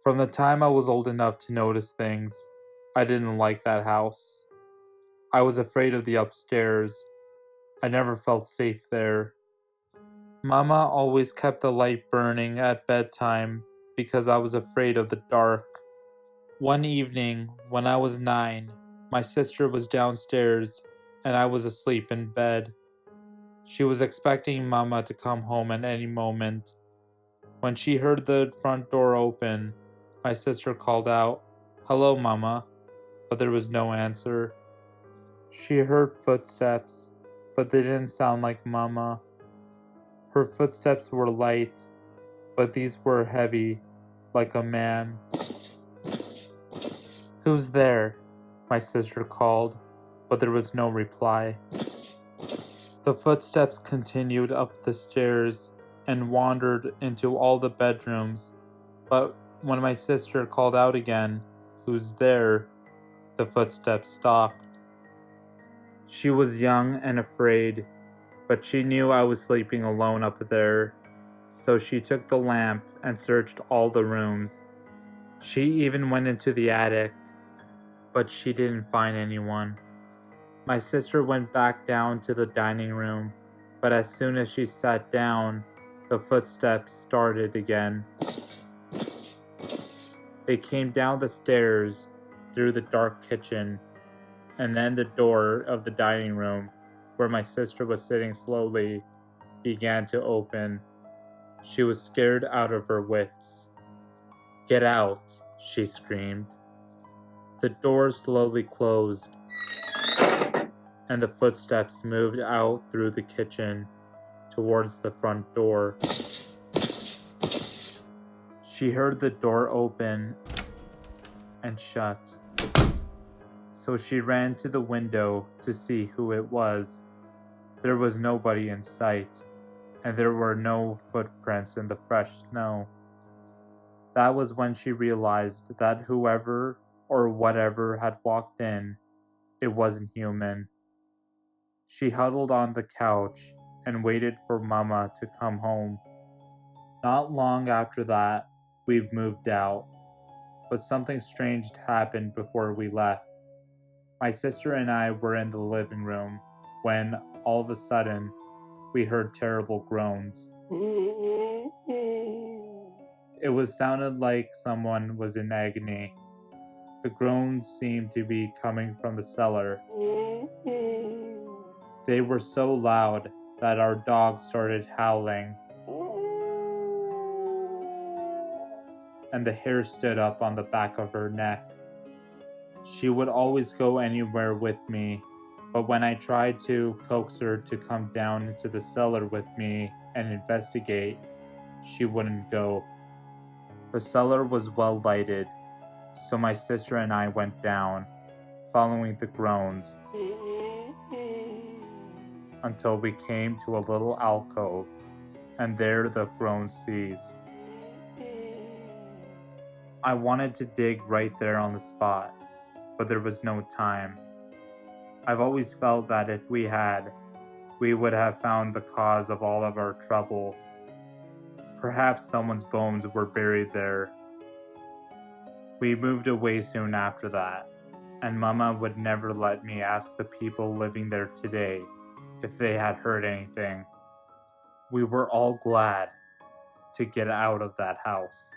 From the time I was old enough to notice things, I didn't like that house. I was afraid of the upstairs. I never felt safe there. Mama always kept the light burning at bedtime because I was afraid of the dark. One evening, when I was 9, my sister was downstairs and I was asleep in bed. She was expecting Mama to come home at any moment. When she heard the front door open, my sister called out, "Hello, Mama," but there was no answer. She heard footsteps, but they didn't sound like Mama. Her footsteps were light, but these were heavy, like a man. "Who's there?" my sister called, but there was no reply. The footsteps continued up the stairs and wandered into all the bedrooms, but when my sister called out again, "Who's there?" the footsteps stopped. She was young and afraid, but she knew I was sleeping alone up there, so she took the lamp and searched all the rooms. She even went into the attic, but she didn't find anyone. My sister went back down to the dining room, but as soon as she sat down, the footsteps started again. They came down the stairs, through the dark kitchen, and then the door of the dining room, where my sister was sitting slowly, began to open. She was scared out of her wits. "Get out," she screamed. The door slowly closed, and the footsteps moved out through the kitchen towards the front door. She heard the door open and shut, so she ran to the window to see who it was. There was nobody in sight, and there were no footprints in the fresh snow. That was when she realized that whoever or whatever had walked in, it wasn't human. She huddled on the couch and waited for Mama to come home. Not long after that, we moved out, but something strange happened before we left. My sister and I were in the living room when, all of a sudden, we heard terrible groans. It sounded like someone was in agony. The groans seemed to be coming from the cellar. They were so loud that our dog started howling, and the hair stood up on the back of her neck. She would always go anywhere with me, but when I tried to coax her to come down into the cellar with me and investigate, she wouldn't go. The cellar was well lighted, so my sister and I went down, following the groans, until we came to a little alcove, and there the groans ceased. I wanted to dig right there on the spot, but there was no time. I've always felt that if we had, we would have found the cause of all of our trouble. Perhaps someone's bones were buried there. We moved away soon after that, and Mama would never let me ask the people living there today if they had heard anything. We were all glad to get out of that house.